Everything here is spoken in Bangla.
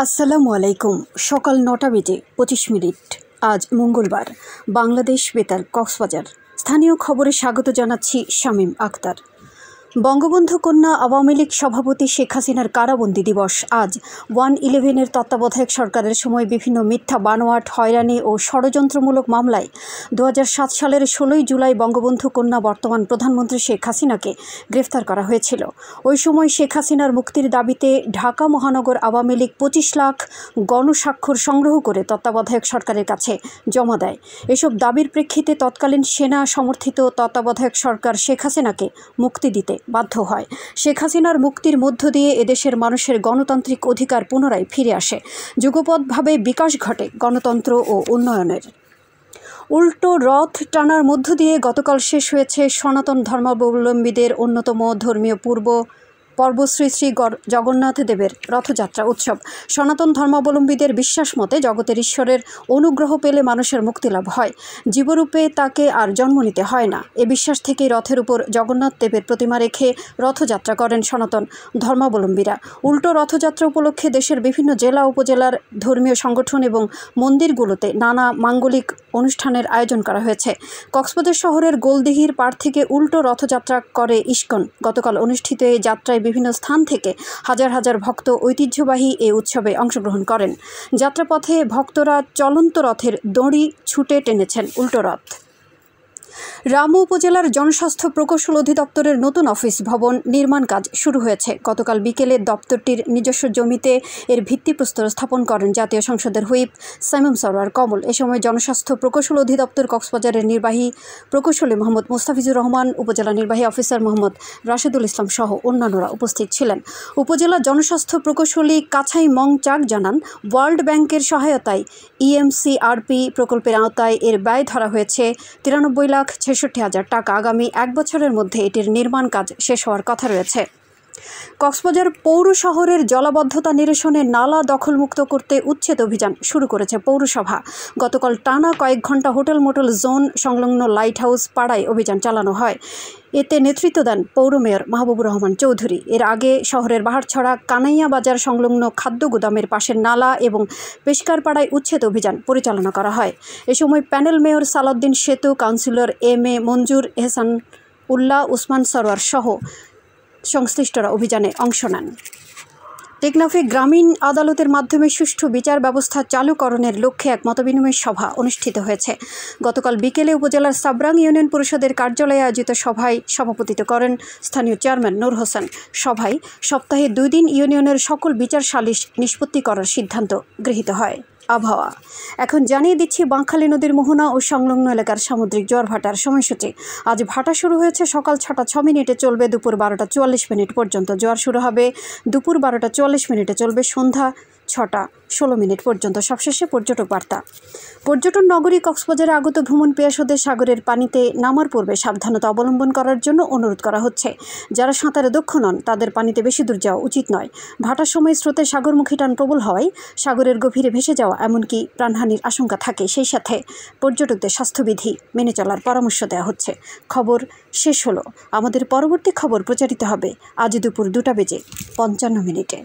আসসালামু আলাইকুম। সকাল ৯টা বেজে ২৫ মিনিট। আজ মঙ্গলবার। বাংলাদেশ বেতার, কক্সবাজার। স্থানীয় খবরে স্বাগত জানাচ্ছি শামীম আক্তার। বঙ্গবন্ধু কন্যা আওয়ামী লীগ সভাপতি শেখ হাসিনার কারাবন্দী দিবস আজ। 111-এর তত্ত্বাবধায়ক সরকারের সময় বিভিন্ন মিথ্যা বানোয়াট, হয়রানি ও ষড়যন্ত্রমূলক মামলায় ২০০৭ সালের ১৬ই জুলাই বঙ্গবন্ধু কন্যা বর্তমান প্রধানমন্ত্রী শেখ হাসিনাকে গ্রেফতার করা হয়েছিল। ওই সময় শেখ হাসিনার মুক্তির দাবিতে ঢাকা মহানগর আওয়ামী লীগ ২৫ লাখ গণস্বাক্ষর সংগ্রহ করে তত্ত্বাবধায়ক সরকারের কাছে জমা দেয়। এসব দাবির প্রেক্ষিতে তৎকালীন সেনা সমর্থিত তত্ত্বাবধায়ক সরকার শেখ হাসিনাকে মুক্তি দিতে বাধ্য হয়। শেখ হাসিনার মুক্তির মধ্য দিয়ে এদেশের মানুষের গণতান্ত্রিক অধিকার পুনরায় ফিরে আসে। যুগপৎভাবে বিকাশ ঘটে গণতন্ত্র ও উন্নয়নের। উল্টো রথ টানার মধ্য দিয়ে গতকাল শেষ হয়েছে সনাতন ধর্মাবলম্বীদের অন্যতম ধর্মীয় পর্ব শ্রী শ্রী জগন্নাথ দেবের রথযাত্রা উৎসব। সনাতন ধর্মাবলম্বীদের বিশ্বাস মতে জগতের ঈশ্বরের অনুগ্রহ পেলে মানুষের মুক্তিলাভ হয়, জীবরূপে তাকে আর জন্ম নিতে হয় না। এ বিশ্বাস থেকেই রথের উপর জগন্নাথ দেবের প্রতিমা রেখে রথযাত্রা করেন সনাতন ধর্মাবলম্বীরা। উল্টো রথযাত্রা উপলক্ষে দেশের বিভিন্ন জেলা উপজেলার ধর্মীয় সংগঠন এবং মন্দিরগুলোতে নানা মাঙ্গলিক অনুষ্ঠানের আয়োজন করা হয়েছে। কক্সবাজার শহরের গোলদিঘির পাড় থেকে উল্টো রথযাত্রা করে ইস্কন। গতকাল অনুষ্ঠিত এই যাত্রায় বিভিন্ন স্থান থেকে হাজার হাজার ভক্ত ঐতিহ্যবাহী এই উৎসবে অংশগ্রহণ করেন। যাত্রাপথে ভক্তরা চলন্ত রথের দড়ি ছুটে টেনেছেন উল্টো রথ। রামু উপজেলার জনস্বাস্থ্য প্রকৌশল অধিদপ্তরের নতুন অফিস ভবন নির্মাণ কাজ শুরু হয়েছে। গতকাল বিকেলে দপ্তরটির নিজস্ব জমিতে এর ভিত্তিপ্রস্তর স্থাপন করেন জাতীয় সংসদের হুইপ সাইমুম সরোয়ার কমল। এ সময় জনস্বাস্থ্য প্রকৌশল অধিদপ্তর কক্সবাজারের নির্বাহী প্রকৌশলী মোহাম্মদ মুস্তাফিজুর রহমান, উপজেলা নির্বাহী অফিসার মোহাম্মদ রাশেদুল ইসলাম সহ অন্যান্যরা উপস্থিত ছিলেন। উপজেলা জনস্বাস্থ্য প্রকৌশলী কাছাই মং চাক জানান, ওয়ার্ল্ড ব্যাংকের সহায়তায় EMCRP প্রকল্পের আওতায় এর ব্যয় ধরা হয়েছে 93,66,000 টাকা। আগামী 1 বছরের মধ্যে এটির নির্মাণ কাজ শেষ হওয়ার কথা রয়েছে। কক্সবাজার পৌর শহরের জলাবদ্ধতা নিরসনে নালা দখলমুক্ত করতে উচ্ছেদ অভিযান শুরু করেছে পৌরসভা। গতকাল টানা কয়েক ঘন্টা হোটেল মোটেল জোন সংলগ্ন লাইট হাউস পাড়ায় অভিযান চালানো হয়। এতে নেতৃত্ব দেন পৌর মেয়র মাহবুবুর রহমান চৌধুরী। এর আগে শহরের বাহারছড়া কানাইয়া বাজার সংলগ্ন খাদ্য গুদামের পাশের নালা এবং পেশকার পাড়ায় উচ্ছেদ অভিযান পরিচালনা করা হয়। এ সময় প্যানেল মেয়র সালাউদ্দিন সেতু, কাউন্সিলর MA মঞ্জুর, এহসান উল্লাহ, উসমান সরোয়ার সহ সংশ্লিষ্টরা অভিযানে অংশ নেন। টেকনাফে গ্রামীণ আদালতের মাধ্যমে সুষ্ঠু বিচার ব্যবস্থা চালুকরণের লক্ষ্যে এক মতবিনিময় সভা অনুষ্ঠিত হয়েছে। গতকাল বিকেলে উপজেলার সাবরাং ইউনিয়ন পরিষদের কার্যালয়ে আয়োজিত সভায় সভাপতিত্ব করেন স্থানীয় চেয়ারম্যান নূর হোসেন। সভায় সপ্তাহে 2 দিন ইউনিয়নের সকল বিচার সালিশ নিষ্পত্তি করার সিদ্ধান্ত গৃহীত হয়। আবহাওয়া এখন জানিয়ে দিচ্ছি বাঁকখালী নদীর মোহনা ও সংলগ্ন এলাকার সামুদ্রিক জোয়ার ভাটার সময়সূচি। আজ ভাটা শুরু হয়েছে সকাল 6টা 6 মিনিটে, চলবে দুপুর 12টা 44 মিনিট পর্যন্ত। জোয়ার শুরু হবে দুপুর 12টা 44 মিনিটে, চলবে সন্ধ্যা 6টা 16 মিনিট পর্যন্ত। সবশেষে পর্যটক বার্তা। পর্যটন নগরী কক্সবাজারে আগত ভ্রমণ পিয়াসুদের সাগরের পানিতে নামার পূর্বে সাবধানতা অবলম্বন করার জন্য অনুরোধ করা হচ্ছে। যারা সাঁতারে দক্ষ নন তাদের পানিতে বেশি দূর যাওয়া উচিত নয়। ভাটার সময় স্রোতে সাগরমুখী টান প্রবল হওয়ায় সাগরের গভীরে ভেসে যাওয়া এমনকি প্রাণহানির আশঙ্কা থাকে। সেই সাথে পর্যটকদের স্বাস্থ্যবিধি মেনে চলার পরামর্শ দেওয়া হচ্ছে। খবর শেষ হলো। আমাদের পরবর্তী খবর প্রচারিত হবে আজ দুপুর 2টা বেজে 55 মিনিটে।